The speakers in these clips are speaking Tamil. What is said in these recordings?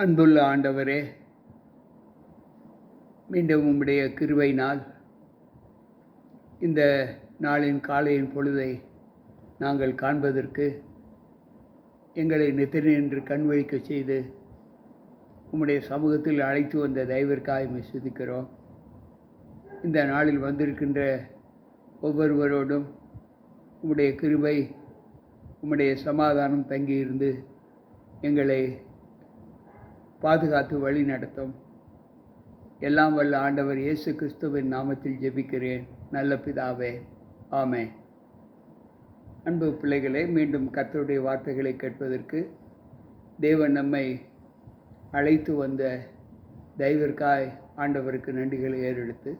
அன்புள்ள ஆண்டவரே, மீண்டும் உம்முடைய கிருபையினால் இந்த நாளின் காலையின் பொழுதை நாங்கள் காண்பதற்கு எங்களை நித்திரை என்று கண்விழிக்க செய்து உம்முடைய சமூகத்தில் அழைத்து வந்த தயவிற்காக உம்மை துதிக்கிறோம். இந்த நாளில் வந்திருக்கின்ற ஒவ்வொருவரோடும் உம்முடைய கிருபை, உம்முடைய சமாதானம் தங்கியிருந்து எங்களை பாதுகாத்து வழி நடத்தும். எல்லாம் வல்ல ஆண்டவர் இயேசு கிறிஸ்துவின் நாமத்தில் ஜெபிக்கிறேன் நல்ல பிதாவே, ஆமென். அன்பு பிள்ளைகளே, மீண்டும் கர்த்தருடைய வார்த்தைகளை கேட்பதற்கு தேவன் நம்மை அழைத்து வந்த தயவிற்காய் ஆண்டவருக்கு நன்றிகளை ஏறெடுத்து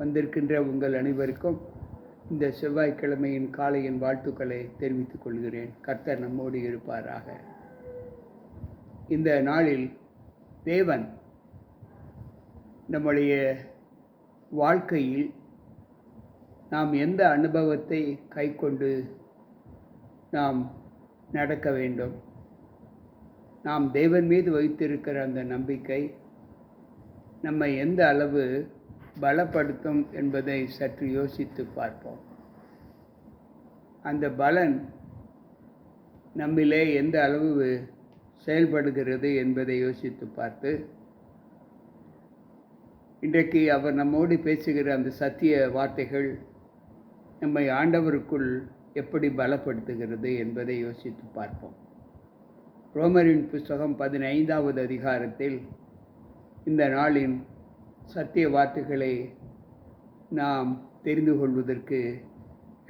வந்திருக்கின்ற உங்கள் அனைவருக்கும் இந்த செவ்வாய்க்கிழமையின் காலையின் வாழ்த்துக்களை தெரிவித்துக் கொள்கிறேன். கர்த்தர் நம்மோடு இருப்பாராக. இந்த நாளில் தேவன் நம்முடைய வாழ்க்கையில் நாம் எந்த அனுபவத்தை கைக்கொண்டு நாம் நடக்க வேண்டும், நாம் தேவன் மீது வைத்திருக்கிற அந்த நம்பிக்கை நம்மை எந்த அளவு பலப்படுத்தும் என்பதை சற்று யோசித்து பார்ப்போம். அந்த பலன் நம்மிலே எந்த அளவு செயல்படுகிறது என்பதை யோசித்து பார்த்து, இன்றைக்கு அவர் நம்மோடு பேசுகிற அந்த சத்திய வார்த்தைகள் நம்மை ஆண்டவருக்குள் எப்படி பலப்படுத்துகிறது என்பதை யோசித்து பார்ப்போம். ரோமரின் புஸ்தகம் 15வது அதிகாரத்தில் இந்த நாளின் சத்திய வார்த்தைகளை நாம் தெரிந்து கொள்வதற்கு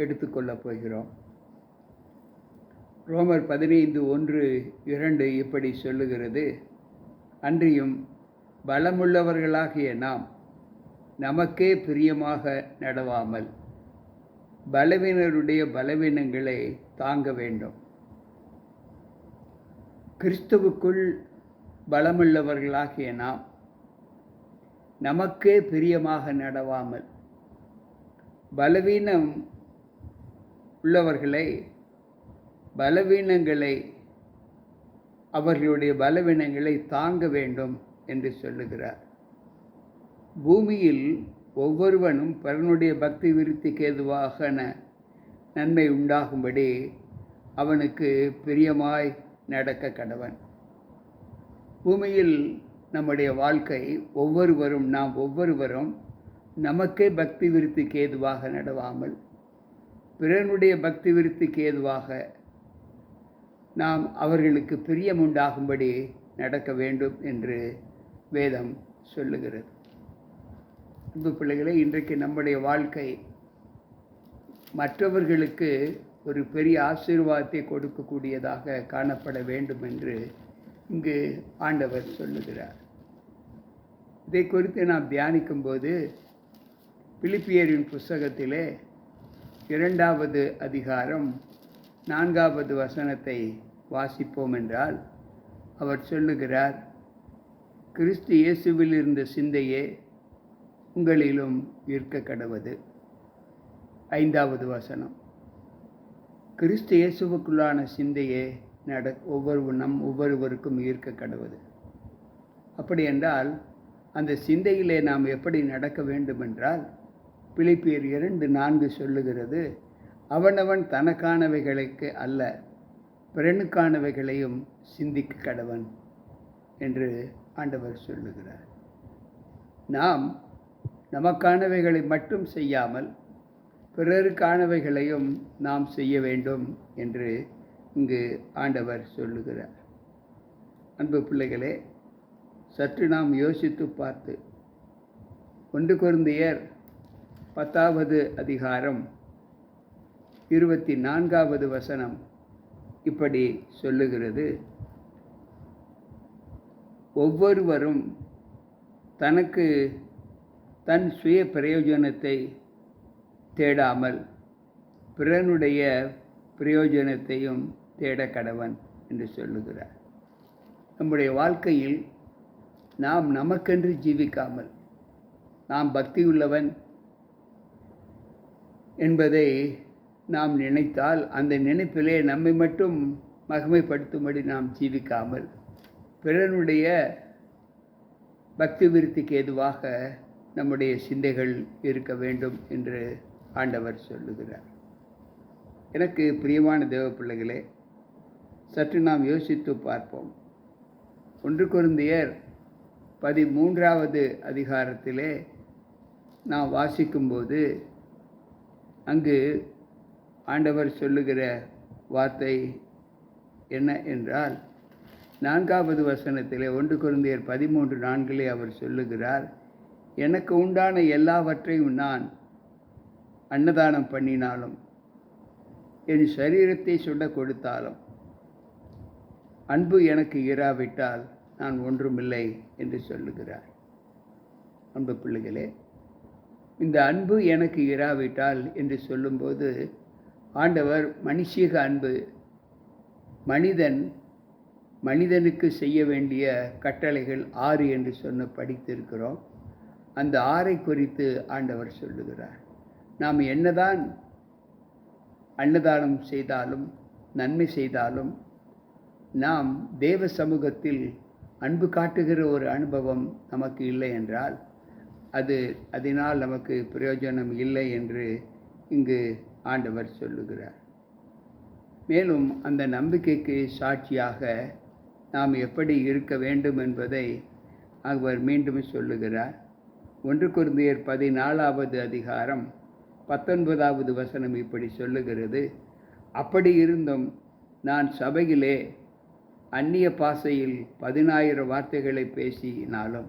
எடுத்துக்கொள்ளப் போகிறோம். ரோமர் 15:1-2 இப்படி சொல்லுகிறது: அன்றியும் பலமுள்ளவர்களாகிய நாம் நமக்கே பிரியமாக நடவாமல் பலவீனருடைய பலவீனங்களை தாங்க வேண்டும். கிறிஸ்துவுக்குள் பலமுள்ளவர்களாகிய நாம் நமக்கே பிரியமாக நடவாமல் பலவீனம் உள்ளவர்களை அவர்களுடைய பலவீனங்களை தாங்க வேண்டும் என்று சொல்லுகிறார். பூமியில் ஒவ்வொருவனும் பிறனுடைய பக்தி விருத்திக்கு ஏதுவாக நன்மை உண்டாகும்படி அவனுக்கு பிரியமாய் நடக்க கடவன். பூமியில் நம்முடைய வாழ்க்கை நாம் ஒவ்வொருவரும் நமக்கே பக்தி விருத்திக்கு ஏதுவாக நடவாமல் பிறனுடைய பக்தி விருத்திக்கு ஏதுவாக நாம் அவர்களுக்கு பிரியம் உண்டாகும்படி நடக்க வேண்டும் என்று வேதம் சொல்லுகிறது. அன்பு பிள்ளைகளே, இன்றைக்கு நம்முடைய வாழ்க்கை மற்றவர்களுக்கு ஒரு பெரிய ஆசீர்வாதத்தை கொடுக்கக்கூடியதாக காணப்பட வேண்டும் என்று இங்கு ஆண்டவர் சொல்லுகிறார். இதை குறித்து நாம் தியானிக்கும்போது பிலிப்பியரின் புஸ்தகத்திலே 2வது அதிகாரம் 4வது வசனத்தை வாசிப்போம் என்றால், அவர் சொல்லுகிறார்: கிறிஸ்து இயேசுவில் இருந்த சிந்தையே உங்களிலும் இருக்க கடவது. 5வது வசனம்: கிறிஸ்து இயேசுவுக்குள்ளான சிந்தையே ஒவ்வொருவருக்கும் இருக்க கடவது. அப்படி என்றால் அந்த சிந்தையிலே நாம் எப்படி நடக்க வேண்டும் என்றால், பிலிப்பியர் 2:4 சொல்லுகிறது: அவனவன் தனக்கானவைகளுக்கு அல்ல பிறனுக்கானவைகளையும் சிந்திக்க கடவன் என்று ஆண்டவர் சொல்லுகிறார். நாம் நமக்கானவைகளை மட்டும் செய்யாமல் பிறருக்கானவைகளையும் நாம் செய்ய வேண்டும் என்று இங்கு ஆண்டவர் சொல்லுகிறார். அன்பு பிள்ளைகளே, சற்று நாம் யோசித்து பார்த்து 1 கொரிந்தியர் 10வது அதிகாரம் 24வது வசனம் இப்படி சொல்லுகிறது: ஒவ்வொருவரும் தனக்கு தன் சுய பிரயோஜனத்தை தேடாமல் பிறனுடைய பிரயோஜனத்தையும் தேட கடவன் என்று சொல்லுகிறார். நம்முடைய வாழ்க்கையில் நாம் நமக்கென்று ஜீவிக்காமல், நாம் பக்தியுள்ளவன் என்பதை நாம் நினைத்தால் அந்த நினைப்பிலே நம்மை மட்டும் மகிமைப்படுத்தும்படி நாம் ஜீவிக்காமல் பிறனுடைய பக்தி விருத்திக்கு ஏதுவாக நம்முடைய சிந்தைகள் இருக்க வேண்டும் என்று ஆண்டவர் சொல்லுகிறார். எனக்கு பிரியமான தேவ பிள்ளைகளே, சற்று நாம் யோசித்து பார்ப்போம். 1 கொரிந்தியர் 13வது அதிகாரத்திலே நாம் வாசிக்கும்போது அங்கு ஆண்டவர் சொல்லுகிற வார்த்தை என்ன என்றால், 4வது வசனத்திலே 1 கொரிந்தியர் 13:4 அவர் சொல்லுகிறார், எனக்கு உண்டான எல்லாவற்றையும் நான் அன்னதானம் பண்ணினாலும் என் சரீரத்தை சுட கொடுத்தாலும் அன்பு எனக்கு இராவிட்டால் நான் ஒன்றுமில்லை என்று சொல்லுகிறார். அன்பு பிள்ளைகளே, இந்த அன்பு எனக்கு இராவிட்டால் என்று சொல்லும்போது ஆண்டவர் மனுஷீக அன்பு, மனிதனுக்கு செய்ய வேண்டிய கட்டளைகள் 6 என்று படித்திருக்கிறோம். அந்த 6 குறித்து ஆண்டவர் சொல்லுகிறார். நாம் என்னதான் அன்னதானம் செய்தாலும் நன்மை செய்தாலும் நாம் தேவ சமூகத்தில் அன்பு காட்டுகிற ஒரு அனுபவம் நமக்கு இல்லை என்றால் அதனால் நமக்கு பிரயோஜனம் இல்லை என்று இங்கு ஆண்டவர் சொல்லுகிறார். மேலும் அந்த நம்பிக்கைக்கு சாட்சியாக நாம் எப்படி இருக்க வேண்டும் என்பதை அவர் மீண்டும் சொல்லுகிறார். 1 கொரிந்தியர் 14வது அதிகாரம் 19வது வசனம் இப்படி சொல்லுகிறது, அப்படி இருந்தும் நான் சபையிலே அந்நிய பாஷையில் 10,000 வார்த்தைகளை பேசினாலும்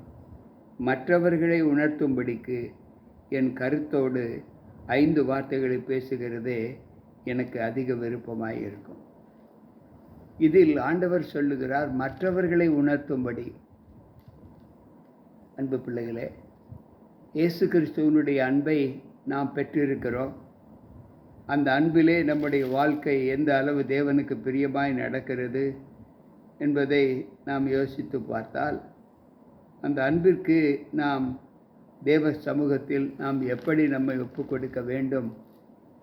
மற்றவர்களை உணர்த்தும்படிக்கு என் கருத்தோடு 5 வார்த்தைகளை பேசுகிறதே எனக்கு அதிக விருப்பமாயிருக்கும். இதில் ஆண்டவர் சொல்லுகிறார், மற்றவர்களை உணர்த்தும்படி. அன்பு பிள்ளைகளே, இயேசு கிறிஸ்துவனுடைய அன்பை நாம் பெற்றிருக்கிறோம். அந்த அன்பிலே நம்முடைய வாழ்க்கை எந்த அளவு தேவனுக்கு பிரியமாய் நடக்கிறது என்பதை நாம் யோசித்து பார்த்தால், அந்த அன்பிற்கு நாம் தேவ சமூகத்தில் நாம் எப்படி நம்மை ஒப்பு கொடுக்க வேண்டும்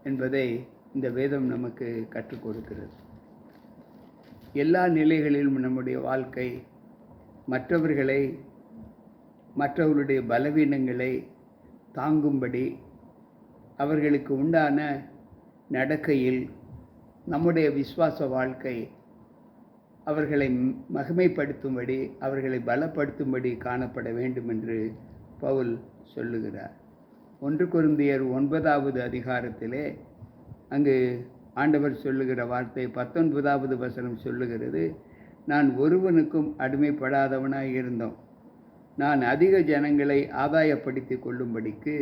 என்பதை இந்த வேதம் நமக்கு கற்றுக் கொடுக்கிறது. எல்லா நிலைகளிலும் நம்முடைய வாழ்க்கை மற்றவர்களுடைய பலவீனங்களை தாங்கும்படி, அவர்களுக்கு உண்டான நடக்கையில் நம்முடைய விசுவாச வாழ்க்கை அவர்களை மகிமைப்படுத்தும்படி, அவர்களை பலப்படுத்தும்படி காணப்பட வேண்டும் என்று பவுல் சொல்லுகிறார். 1 கொரிந்தியர் 9வது அதிகாரத்திலே அங்கு ஆண்டவர் சொல்லுகிற வார்த்தை 19வது வசனம் சொல்லுகிறது, நான் ஒருவனுக்கும் அடிமைப்படாதவனாய் இருந்தோம். நான் அதிக ஜனங்களை ஆதாயப்படுத்தி கொள்ளும்படிக்கு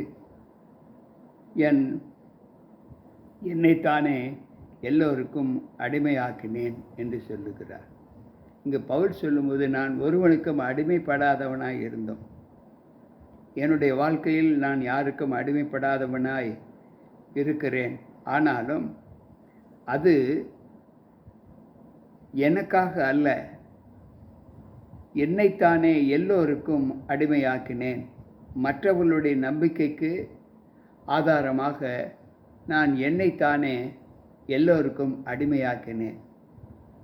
என்னைத்தானே எல்லோருக்கும் அடிமையாக்கினேன் என்று சொல்லுகிறார். இங்கு பவுல் சொல்லும்போது நான் ஒருவனுக்கும் அடிமைப்படாதவனாய் இருந்தோம். என்னுடைய வாழ்க்கையில் நான் யாருக்கும் அடிமைப்படாதவனாய் இருக்கிறேன். ஆனாலும் அது எனக்காக அல்ல, என்னைத்தானே எல்லோருக்கும் அடிமையாக்கினேன். மற்றவர்களுடைய நம்பிக்கைக்கு ஆதாரமாக நான் என்னைத்தானே எல்லோருக்கும் அடிமையாக்கினேன்.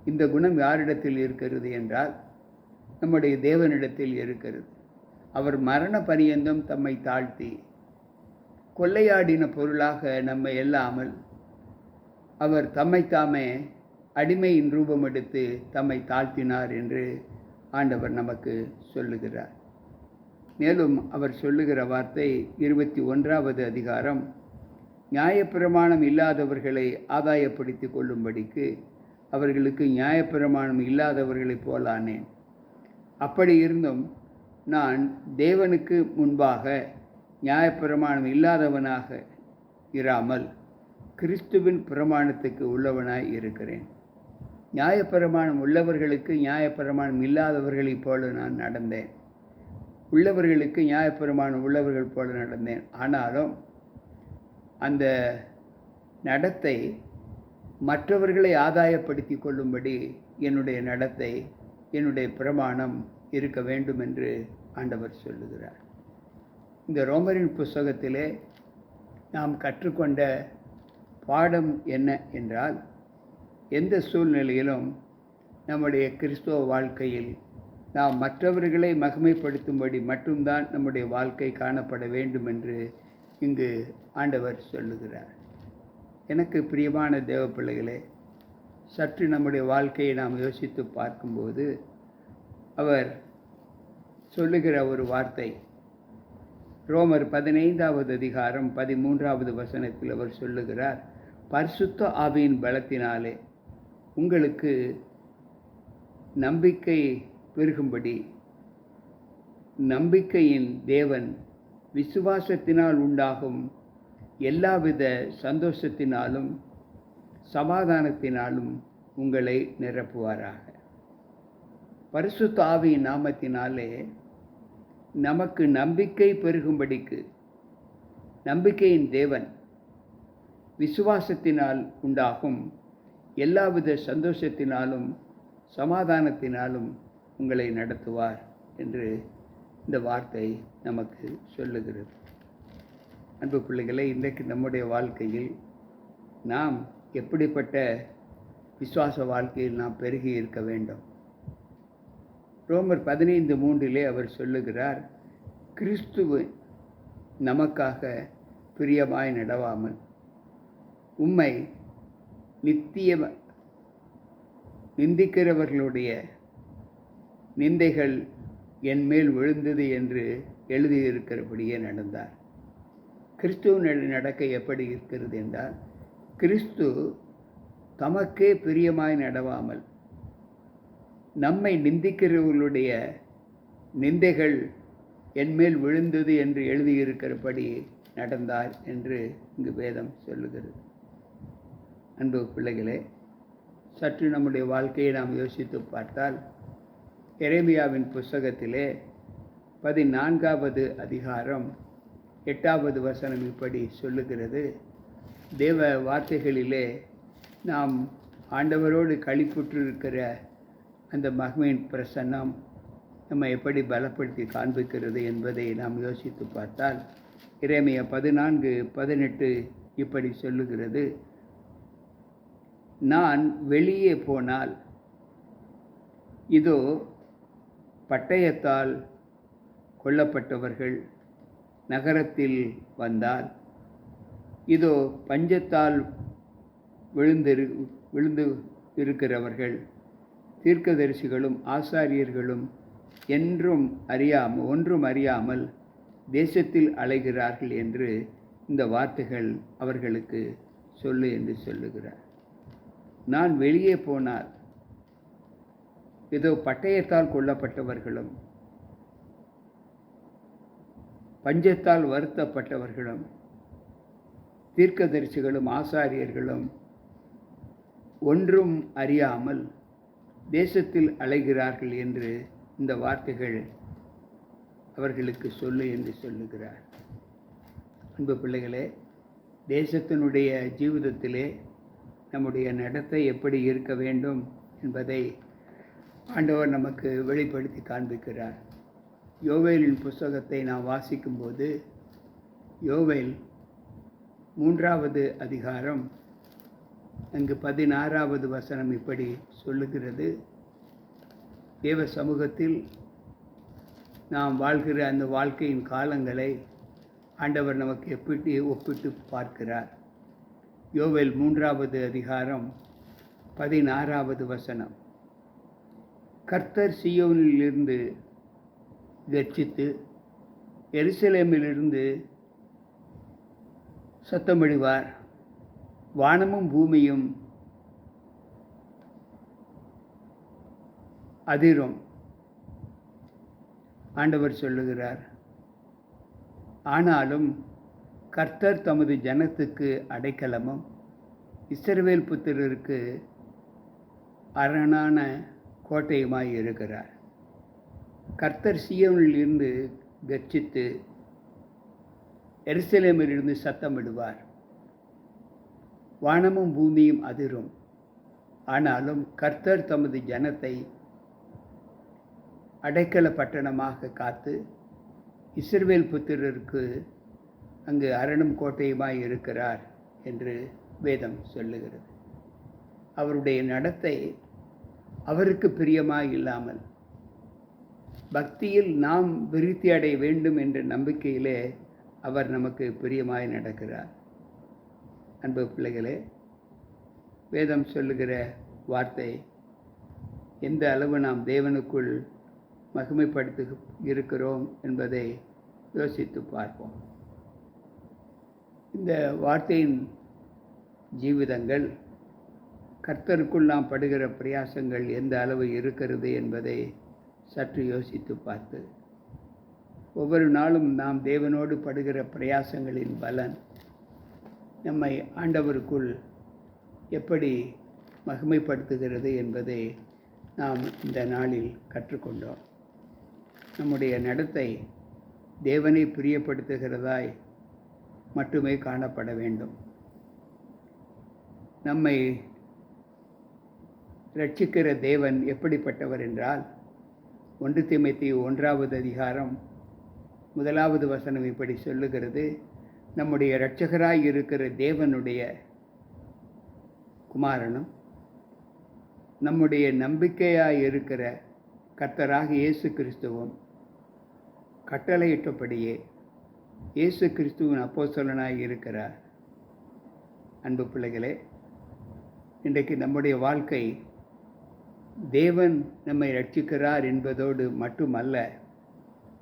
இந்த குணம் யாரிடத்தில் இருக்கிறது என்றால் நம்முடைய தேவனிடத்தில் இருக்கிறது. அவர் மரண பரியந்தம் தம்மை தாழ்த்தி கொள்ளையாடின பொருளாக நம்மை இல்லாமல் அவர் தம்மைத்தாமே அடிமையின் ரூபம் எடுத்து தம்மை தாழ்த்தினார் என்று ஆண்டவர் நமக்கு சொல்லுகிறார். மேலும் அவர் சொல்லுகிற வார்த்தை 21வது அதிகாரம், நியாயப்பிரமாணம் இல்லாதவர்களை ஆதாயப்படுத்தி கொள்ளும்படிக்கு அவர்களுக்கு நியாயப்பிரமாணம் இல்லாதவர்களைப் போலானேன். அப்படி இருந்தும் நான் தேவனுக்கு முன்பாக நியாயப்பிரமாணம் இல்லாதவனாக இராமல் கிறிஸ்துவின் பிரமாணத்துக்கு உள்ளவனாய் இருக்கிறேன். நியாயப்பிரமாணம் உள்ளவர்களுக்கு நியாயப்பிரமாணம் இல்லாதவர்களைப் போல நான் நடந்தேன். உள்ளவர்களுக்கு நியாயப்பிரமாணம் உள்ளவர்கள் போல நடந்தேன். ஆனாலும் அந்த நடத்தை மற்றவர்களை ஆதாயப்படுத்தி கொள்ளும்படி என்னுடைய நடத்தை, என்னுடைய பிரமாணம் இருக்க வேண்டும் என்று ஆண்டவர் சொல்லுகிறார். இந்த ரோமரின் புஸ்தகத்திலே நாம் கற்றுக்கொண்ட பாடம் என்ன என்றால், எந்த சூழ்நிலையிலும் நம்முடைய கிறிஸ்துவ வாழ்க்கையில் நாம் மற்றவர்களை மகிமைப்படுத்தும்படி மட்டும்தான் நம்முடைய வாழ்க்கை காணப்பட வேண்டும் என்று இங்கு ஆண்டவர் சொல்லுகிறார். எனக்கு பிரியமான தேவ பிள்ளைகளே, சற்று நம்முடைய வாழ்க்கையை நாம் யோசித்து பார்க்கும்போது அவர் சொல்லுகிற ஒரு வார்த்தை, ரோமர் 15வது அதிகாரம் 13வது வசனத்தில் அவர் சொல்லுகிறார், பரிசுத்த ஆவியின் பலத்தினாலே உங்களுக்கு நம்பிக்கை பெருகும்படி நம்பிக்கையின் தேவன் விசுவாசத்தினால் உண்டாகும் எல்லாவித சந்தோஷத்தினாலும் சமாதானத்தினாலும் உங்களை நிரப்புவாராக. பரிசுத்த ஆவியின் நாமத்தினாலே நமக்கு நம்பிக்கை பெருகும்படிக்கு நம்பிக்கையின் தேவன் விசுவாசத்தினால் உண்டாகும் எல்லாவித சந்தோஷத்தினாலும் சமாதானத்தினாலும் உங்களை நடத்துவார் என்று இந்த வார்த்தை நமக்கு சொல்லுகிறது. அன்பு பிள்ளைகளை, இன்றைக்கு நம்முடைய வாழ்க்கையில் நாம் எப்படிப்பட்ட விசுவாச வாழ்க்கையில் நாம் பெருகி இருக்க வேண்டும்? ரோமர் 15:3 அவர் சொல்லுகிறார், கிறிஸ்துவ நமக்காக பிரியமாய் நடவாமல் உம்மை நித்திய நிந்திக்கிறவர்களுடைய நிந்தைகள் என் மேல் விழுந்தது என்று எழுதியிருக்கிறபடியே நடந்தார். கிறிஸ்துவ நடக்கை எப்படி இருக்கிறது என்றால், கிறிஸ்து தமக்கே பிரியமாய் நடவாமல் நம்மை நிந்திக்கிறவர்களுடைய நிந்தைகள் என் மேல் விழுந்தது என்று எழுதியிருக்கிறபடி நடந்தார் என்று இங்கு வேதம் சொல்லுகிறது. அன்பு பிள்ளைகளே, சற்று நம்முடைய வாழ்க்கையை நாம் யோசித்து பார்த்தால், எரேமியாவின் புஸ்தகத்திலே 14வது அதிகாரம் 8வது வசனம் இப்படி சொல்லுகிறது, தேவ வார்த்தைகளிலே நாம் ஆண்டவரோடு களிப்புற்றிருக்கிற அந்த மகிமையின் பிரசன்னம் நம்ம எப்படி பலப்படுத்தி காண்பிக்கிறது என்பதை நாம் யோசித்து பார்த்தால், எரேமியா 14:18 இப்படி சொல்லுகிறது, நான் வெளியே போனால் இதோ பட்டயத்தால் கொல்லப்பட்டவர்கள் நகரத்தில் வந்தால், இதோ பஞ்சத்தால் விழுந்து இருக்கிறவர்கள் தீர்க்கதரிசிகளும் ஆசாரியர்களும் ஒன்றும் அறியாமல் தேசத்தில் அலைகிறார்கள் என்று இந்த வார்த்தைகள் அவர்களுக்கு சொல்லு என்று சொல்லுகிறார். நான் வெளியே போனால் ஏதோ பட்டயத்தால் கொல்லப்பட்டவர்களும் பஞ்சத்தால் வருத்தப்பட்டவர்களும் தீர்க்கதரிசிகளும் ஆசாரியர்களும் ஒன்றும் அறியாமல் தேசத்தில் அலைகிறார்கள் என்று இந்த வார்த்தைகள் அவர்களுக்கு சொல்லு என்று சொல்லுகிறார். அன்பு பிள்ளைகளே, தேசத்தினுடைய ஜீவிதத்திலே நம்முடைய நடத்தை எப்படி இருக்க வேண்டும் என்பதை ஆண்டவர் நமக்கு வெளிப்படுத்தி காண்பிக்கிறார். யோவேலின் புஸ்தகத்தை நாம் வாசிக்கும்போது, யோவேல் 3வது அதிகாரம் அங்கு 16வது வசனம் இப்படி சொல்லுகிறது, தேவ சமூகத்தில் நாம் வாழ்கிற அந்த வாழ்க்கையின் காலங்களை ஆண்டவர் நமக்கு எப்படி ஒப்பிட்டு பார்க்கிறார். யோவேல் 3வது அதிகாரம் 16வது வசனம், கர்த்தர் சீயோனிலிருந்து கர்ஜித்து எருசலேமிலிருந்து சத்தமிடுவார், வானமும் பூமியும் அதிரும். ஆண்டவர் சொல்லுகிறார், ஆனாலும் கர்த்தர் தமது ஜனத்துக்கு அடைக்கலமும் இஸ்ரவேல் புத்திரருக்கு அரணான கோட்டையுமாய் இருக்கிறார். கர்த்தர் சீயோனில் இருந்து கர்ஜித்து எருசலேமிலிருந்து சத்தமிடுவார், வானமும் பூமியும் அதிரும். ஆனாலும் கர்த்தர் தமது ஜனத்தை அடைக்கல பட்டணமாக காத்து இஸ்ரவேல் புத்திரருக்கு அங்கு அரணும் கோட்டையுமாய் இருக்கிறார் என்று வேதம் சொல்லுகிறது. அவருடைய நடத்தை அவருக்கு பிரியமாய் இல்லாமல் பக்தியில் நாம் விருத்தி அடைய வேண்டும் என்ற நம்பிக்கையிலே அவர் நமக்கு பிரியமாய் நடக்கிறார். அன்பு பிள்ளைகளே, வேதம் சொல்லுகிற வார்த்தை எந்த அளவு நாம் தேவனுக்குள் மகிமைப்படுத்தி இருக்கிறோம் என்பதை யோசித்து பார்ப்போம். இந்த வார்த்தையின் ஜீவிதங்கள், கர்த்தருக்குள் நாம் படுகிற பிரயாசங்கள் எந்த அளவு இருக்கிறது என்பதை சற்று யோசித்து பார்த்து, ஒவ்வொரு நாளும் நாம் தேவனோடு படுகிற பிரயாசங்களின் பலன் நம்மை ஆண்டவருக்குள் எப்படி மகிமைப்படுத்துகிறது என்பதை நாம் இந்த நாளில் கற்றுக்கொண்டோம். நம்முடைய நடத்தை தேவனை பிரியப்படுத்துகிறதாய் மட்டுமே காணப்பட வேண்டும். நம்மை ரட்சிக்கிற தேவன் எப்படிப்பட்டவர் என்றால், 1 தீமோத்தேயு 1வது அதிகாரம் 1வது வசனம் இப்படி சொல்லுகிறது: நம்முடைய இரட்சகராய் இருக்கிற தேவனுடைய குமாரனும் நம்முடைய நம்பிக்கையாய் இருக்கிற கர்த்தராக இயேசு கிறிஸ்துவும் கட்டளையிட்டபடியே இயேசு கிறிஸ்துவின் அப்போஸ்தலனாய் இருக்கிறார். அன்பு பிள்ளைகளே, இன்றைக்கு நம்முடைய வாழ்க்கை தேவன் நம்மை ரட்சிக்கிறார் என்பதோடு மட்டுமல்ல,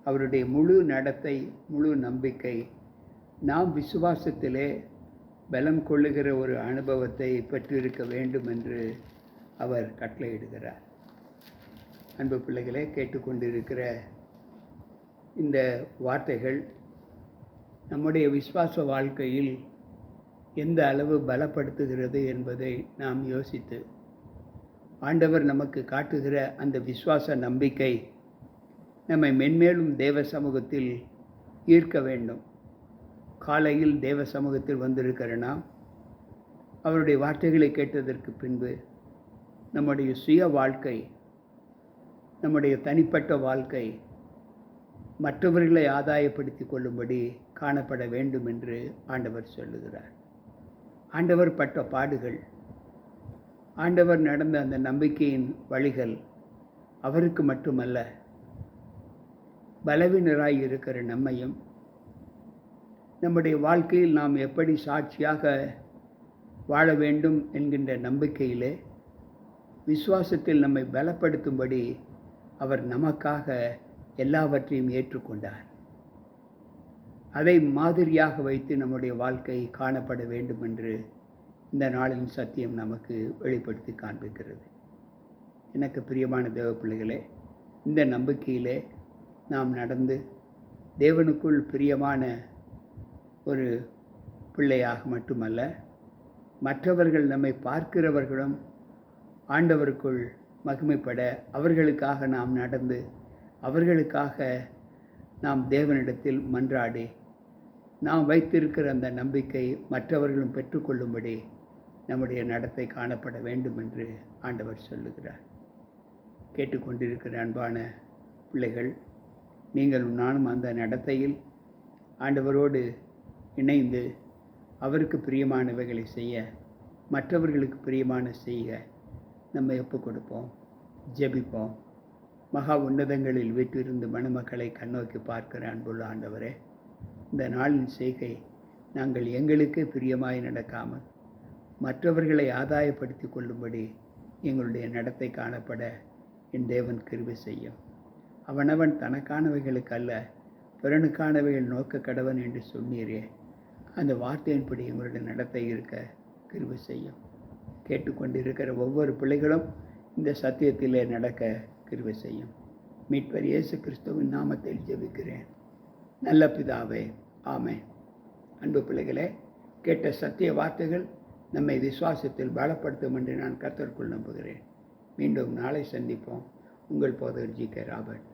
அவருடைய முழு நடத்தை, முழு நம்பிக்கை நாம் விசுவாசத்திலே பலம் கொள்ளுகிற ஒரு அனுபவத்தை பெற்றிருக்க வேண்டும் என்று அவர் கட்டளையிடுகிறார். அன்பு பிள்ளைகளே, கேட்டுக்கொண்டிருக்கிற இந்த வார்த்தைகள் நம்முடைய விசுவாச வாழ்க்கையில் எந்த அளவு பலப்படுத்துகிறது என்பதை நாம் யோசித்து, ஆண்டவர் நமக்கு காட்டுகிற அந்த விசுவாச நம்பிக்கை நம்மை மென்மேலும் தேவ சமூகத்தில் ஈர்க்க வேண்டும். காலையில் தேவ சமூகத்தில் வந்திருக்கிற நாம் அவருடைய வார்த்தைகளை கேட்டதற்கு பின்பு நம்முடைய சுய வாழ்க்கை, நம்முடைய தனிப்பட்ட வாழ்க்கை மற்றவர்களை ஆதாயப்படுத்தி கொள்ளும்படி காணப்பட வேண்டும் என்று ஆண்டவர் சொல்லுகிறார். ஆண்டவர் பட்ட பாடுகள், ஆண்டவர் நடந்த அந்த நம்பிக்கையின் வழிகள் அவருக்கு மட்டுமல்ல, பலவீனராய் இருக்கிற நம்மையும் நம்முடைய வாழ்க்கையில் நாம் எப்படி சாட்சியாக வாழ வேண்டும் என்கின்ற நம்பிக்கையிலே விசுவாசத்தில் நம்மை பலப்படுத்தும்படி அவர் நமக்காக எல்லாவற்றையும் ஏற்றுக்கொண்டார். அதை மாதிரியாக வைத்து நம்முடைய வாழ்க்கை காணப்பட வேண்டும் என்று இந்த நாளின் சத்தியம் நமக்கு வெளிப்படுத்தி காண்பிக்கிறது. எனக்கு பிரியமான தேவ பிள்ளைகளே, இந்த நம்பிக்கையிலே நாம் நடந்து தேவனுக்குள் பிரியமான ஒரு பிள்ளையாக மட்டுமல்ல, மற்றவர்கள் நம்மை பார்க்கிறவர்களும் ஆண்டவருக்குள் மகிமைப்பட அவர்களுக்காக நாம் நடந்து, அவர்களுக்காக நாம் தேவனிடத்தில் மன்றாடி, நாம் வைத்திருக்கிற அந்த நம்பிக்கை மற்றவர்களும் பெற்றுக்கொள்ளும்படி நம்முடைய நடத்தை காணப்பட வேண்டும் என்று ஆண்டவர் சொல்லுகிறார். கேட்டுக்கொண்டிருக்கிற அன்பான பிள்ளைகள், நீங்களும் நானும் அந்த நடத்தையில் ஆண்டவரோடு இணைந்து அவருக்கு பிரியமானவைகளை செய்ய, மற்றவர்களுக்கு பிரியமான செய்ய நம்ம ஒப்பு கொடுப்போம், ஜெபிப்போம். மகா உன்னதங்களில் வீற்றிருந்து மணமக்களை கண்ணோக்கி பார்க்கிற அன்புள்ள ஆண்டவரே, இந்த நாளின் செய்கை நாங்கள் எங்களுக்கு பிரியமாய் நடக்காமல் மற்றவர்களை ஆதாயப்படுத்தி கொள்ளும்படி எங்களுடைய நடத்தை காணப்பட என் தேவன் கிருபை செய்யும். அவனவன் தனக்கானவைகளுக்கு அல்ல பிறனுக்கானவைகள் நோக்க கடவன் என்று சொன்னீரே, அந்த வார்த்தையின்படி எங்களுடைய நடத்தை இருக்க கிருபை செய்யும். கேட்டுக்கொண்டிருக்கிற ஒவ்வொரு பிள்ளைகளும் இந்த சத்தியத்திலே நடக்க கிருபை செய்யும். மீட்பர் இயேசு கிறிஸ்துவின் நாமத்தில் ஜெபிக்கிறேன் நல்ல பிதாவே, ஆமென். அன்பு பிள்ளைகளே, கேட்ட சத்திய வார்த்தைகள் நம்மை விசுவாசத்தில் பலப்படுத்தும் என்று நான் கர்த்தருக்குள் நம்புகிறேன். மீண்டும் நாளை சந்திப்போம். உங்கள் போதகர் ஜி.கே. ராபர்ட்.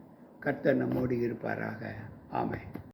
கர்த்தர் நம்மோடு இருப்பாராக. ஆமென்.